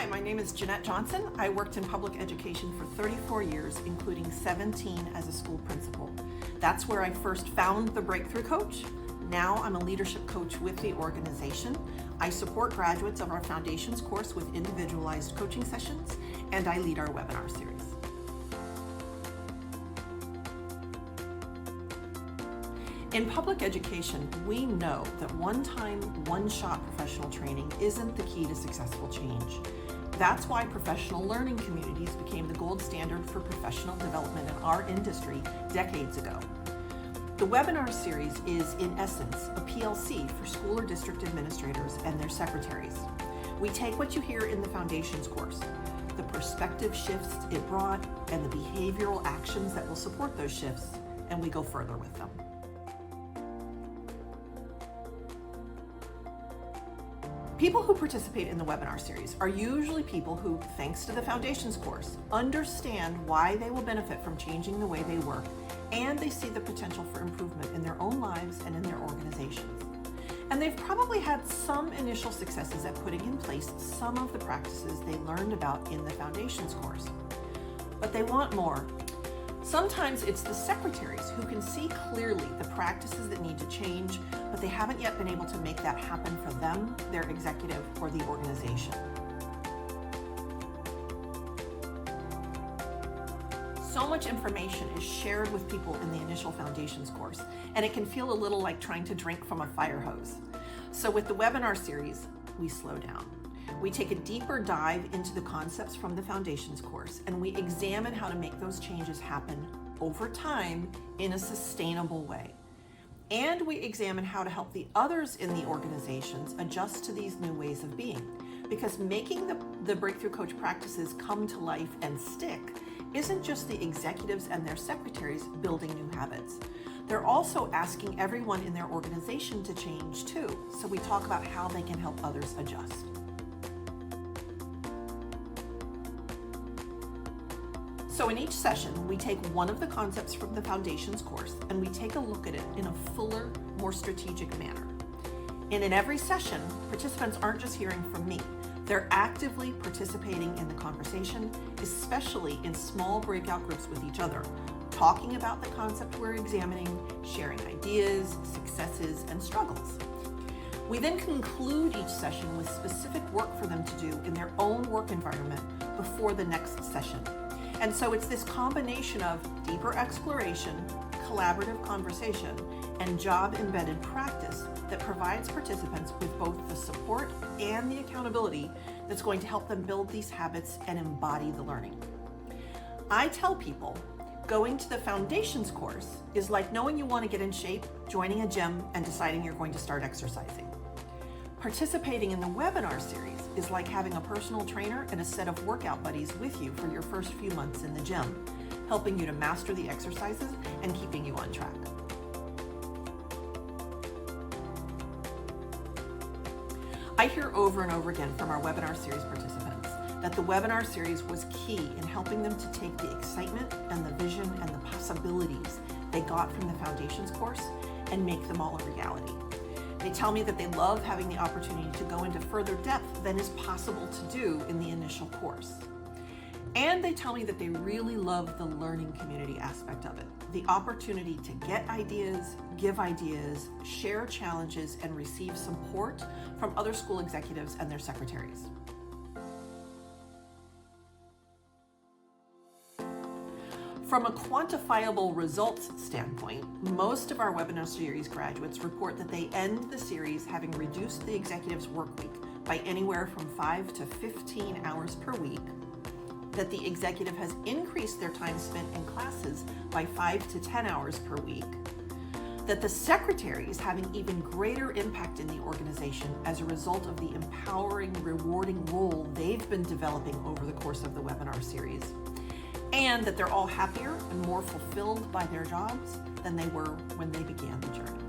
Hi, my name is Jeanette Johnson. I worked in public education for 34 years, including 17 as a school principal. That's where I first found the Breakthrough Coach. Now I'm a leadership coach with the organization. I support graduates of our Foundations course with individualized coaching sessions, and I lead our webinar series. In public education, we know that one-time, one-shot professional training isn't the key to successful change. That's why professional learning communities became the gold standard for professional development in our industry decades ago. The webinar series is, in essence, a PLC for school or district administrators and their secretaries. We take what you hear in the Foundations course, the perspective shifts it brought, and the behavioral actions that will support those shifts, and we go further with them. People who participate in the webinar series are usually people who, thanks to the Foundations course, understand why they will benefit from changing the way they work, and they see the potential for improvement in their own lives and in their organizations. And they've probably had some initial successes at putting in place some of the practices they learned about in the Foundations course. But they want more. Sometimes it's the secretaries who can see clearly the practices that need to change, but they haven't yet been able to make that happen for them, their executive, or the organization. So much information is shared with people in the initial Foundations course, and it can feel a little like trying to drink from a fire hose. So with the webinar series, we slow down. We take a deeper dive into the concepts from the Foundations course, and we examine how to make those changes happen over time in a sustainable way. And we examine how to help the others in the organizations adjust to these new ways of being. Because making the Breakthrough Coach practices come to life and stick isn't just the executives and their secretaries building new habits. They're also asking everyone in their organization to change too. So we talk about how they can help others adjust. So in each session, we take one of the concepts from the Foundations course and we take a look at it in a fuller, more strategic manner. And in every session, participants aren't just hearing from me. They're actively participating in the conversation, especially in small breakout groups with each other, talking about the concept we're examining, sharing ideas, successes, and struggles. We then conclude each session with specific work for them to do in their own work environment before the next session. And so it's this combination of deeper exploration, collaborative conversation, and job-embedded practice that provides participants with both the support and the accountability that's going to help them build these habits and embody the learning. I tell people, going to the Foundations course is like knowing you want to get in shape, joining a gym, and deciding you're going to start exercising. Participating in the webinar series is like having a personal trainer and a set of workout buddies with you for your first few months in the gym, helping you to master the exercises and keeping you on track. I hear over and over again from our webinar series participants that the webinar series was key in helping them to take the excitement and the vision and the possibilities they got from the Foundations course and make them all a reality. They tell me that they love having the opportunity to go into further depth than is possible to do in the initial course. And they tell me that they really love the learning community aspect of it, the opportunity to get ideas, give ideas, share challenges, and receive support from other school executives and their secretaries. From a quantifiable results standpoint, most of our webinar series graduates report that they end the series having reduced the executive's work week by anywhere from 5 to 15 hours per week, that the executive has increased their time spent in classes by 5 to 10 hours per week, that the secretary is having even greater impact in the organization as a result of the empowering, rewarding role they've been developing over the course of the webinar series, and that they're all happier and more fulfilled by their jobs than they were when they began the journey.